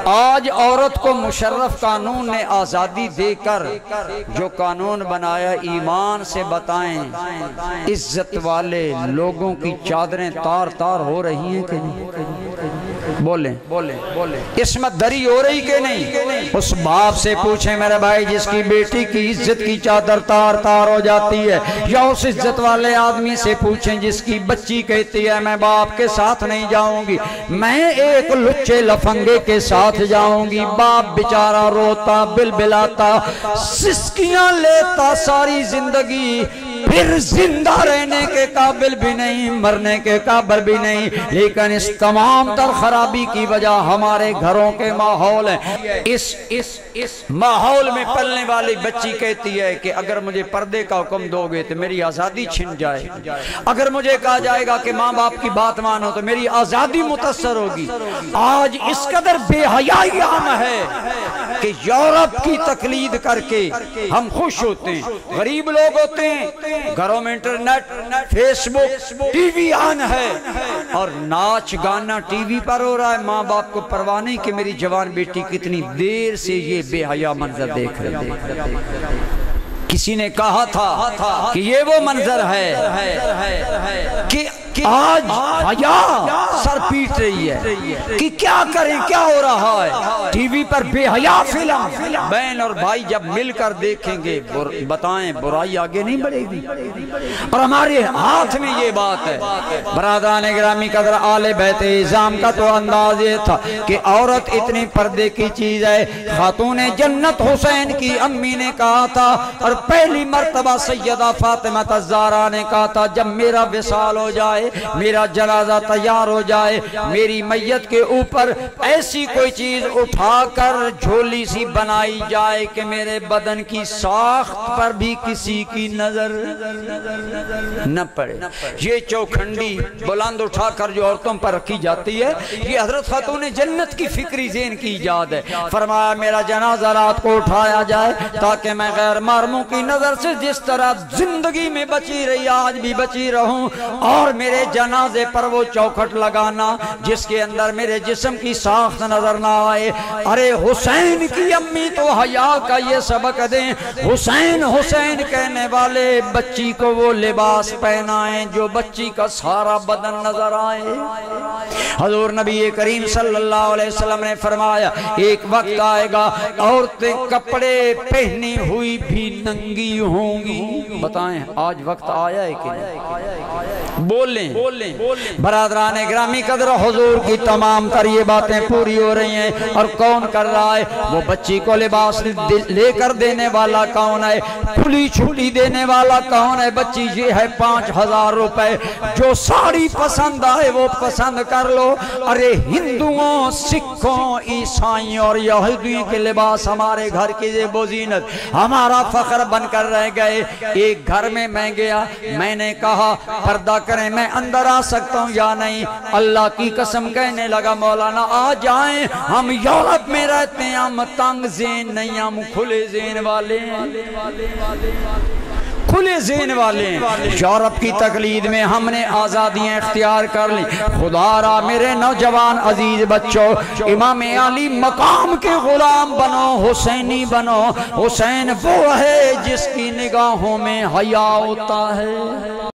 آج عورت کو مشرف قانون نے آزادی دے کر جو قانون بنایا، ایمان سے بتائیں عزت والے لوگوں کی چادریں تار تار ہو رہی ہیں کہ نہیں؟ بولیں عصمت دری ہو رہی کہ نہیں؟ اس باپ سے پوچھیں میرے بھائی جس کی بیٹی کی عزت کی چادر تار تار ہو جاتی ہے، یا اس عزت والے آدمی سے پوچھیں جس کی بچی کہتی ہے میں باپ کے ساتھ نہیں جاؤں گی، میں ایک لچے لفنگے کے ساتھ جاؤں گی۔ باپ بیچارہ روتا بلبلاتا سسکیاں لیتا ساری زندگی، پھر زندہ رہنے کے قابل بھی نہیں، مرنے کے قابل بھی نہیں، لیکن اس تمام تر خرابی کی وجہ ہمارے گھروں کے ماحول ہیں۔ اس ماحول میں پلنے والی بچی کہتی ہے کہ اگر مجھے پردے کا حکم دو گے تو میری آزادی چھن جائے، اگر مجھے کہا جائے گا کہ ماں باپ کی بات مانو تو میری آزادی متاثر ہوگی۔ آج اس قدر بے حیائی عام ہے کہ یورپ کی تقلید کر کے ہم خوش ہوتے ہیں۔ غریب لوگ ہوتے ہیں، گھروں میں انٹرنیٹ، فیس بک، ٹی وی آن ہے اور ناچ گانا ٹی وی پر ہو رہا ہے، ماں باپ کو پرواہ نہیں کہ میری جوان بیٹی کتنی دیر سے یہ بے حیا منظر دیکھ رہے ہیں۔ کسی نے کہا تھا کہ یہ وہ منظر ہے کہ آج حیا سر پیٹ رہی ہے کہ کیا کریں، کیا ہو رہا ہے۔ ٹی وی پر بے حیا فلم، بہن اور بھائی جب مل کر دیکھیں گے بتائیں برائی آگے نہیں بڑھے گی، اور ہمارے ہاتھ میں یہ بات ہے۔ برادران گرامی قدر آل بیت اعظام کا تو انداز یہ تھا کہ عورت اتنی پردے کی چیز ہے۔ خاتون جنت حسین کی امی نے کہا تھا، اور پہلی مرتبہ سیدہ فاطمہ الزہرا نے کہا تھا جب میرا وصال ہو جائے، میرا جنازہ تیار ہو جائے، میری میت کے اوپر ایسی کوئی چیز اٹھا کر جھولی سی بنائی جائے کہ میرے بدن کی ساخت پر بھی کسی کی نظر نہ پڑے۔ یہ چوکھنڈی بلند اٹھا کر جو عورتوں پر رکھی جاتی ہے، یہ حضرت خاتون جنت کی فکری ذہن کی ایجاد ہے۔ فرمایا میرا جنازہ رات کو اٹھایا جائے تاکہ میں غیر محرموں کی نظر سے جس طرح زندگی میں بچی رہی آج بھی بچی رہوں، اور میرے جنازے پر وہ چوکھٹ لگانا جس کے اندر میرے جسم کی ساخت نظر نہ آئے۔ ارے حسین کی امی تو حیا کا یہ سبق دیں، حسین حسین کہنے والے بچی کو وہ لباس پہنائیں جو بچی کا سارا بدن نظر آئے۔ حضور نبی کریم صلی اللہ علیہ وسلم نے فرمایا ایک وقت آئے گا عورتیں کپڑے پہنی ہوئی بھی ننگی ہوں گی۔ بتائیں آج وقت آیا ہے کہ نہیں؟ بولیں۔ برادران گرامی قدر حضور کی تمام تر یہ باتیں پوری ہو رہی ہیں، اور کون کر رہا ہے؟ وہ بچی کو لباس لے کر دینے والا کون ہے؟ کھلی چھوٹی دینے والا کون ہے؟ بچی یہ ہے 5000 روپے، جو ساڑی پسند آئے وہ پسند کر لو۔ ارے ہندوؤں، سکھوں، عیسائیوں اور یہودیوں کے لباس ہمارے گھر کی زیب و زینت، ہمارا فخر بن کر رہ گئے۔ ایک گھر میں گیا، میں نے کہا پردہ کریں، میں اندر آ سکتا ہوں یا نہیں؟ اللہ کی قسم کہنے لگا مولانا آ جائیں، ہم یورپ میں رہتے ہیں، ہم تنگ ذہن نہیں، ہم کھلے ذہن والے ہیں، کھلے ذہن والے ہیں۔ یورپ کی تقلید میں ہم نے آزادیاں اختیار کر لی۔ خدا را میرے نوجوان عزیز بچوں، امام علی مقام کے غلام بنو، حسینی بنو۔ حسین وہ ہے جس کی نگاہوں میں حیا ہوتا ہے۔